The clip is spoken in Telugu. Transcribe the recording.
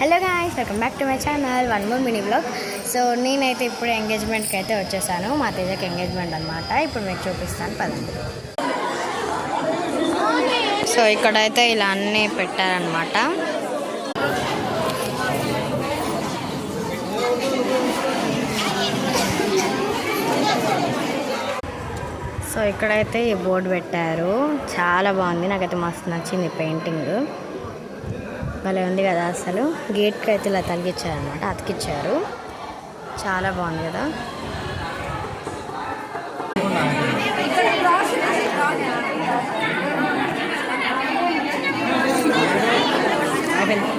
Hello guys, welcome back to my channel one more mini blog. So నేనైతే ఇప్పుడు ఎంగేజ్మెంట్కి అయితే వచ్చేసాను. మా తేజకి ఎంగేజ్మెంట్ అనమాట. ఇప్పుడు మీకు చూపిస్తాను పదండి. సో ఇక్కడైతే ఇలా అన్నీ పెట్టారనమాట. సో ఇక్కడైతే ఈ బోర్డు పెట్టారు. చాలా బాగుంది, నాకైతే మస్తు నచ్చింది పెయింటింగ్. భలే ఉంది కదా. అసలు గేట్కి అయితే ఇలా తలిగించారనమాట, అతికిచ్చారు. చాలా బాగుంది కదా. అయిపోయింది.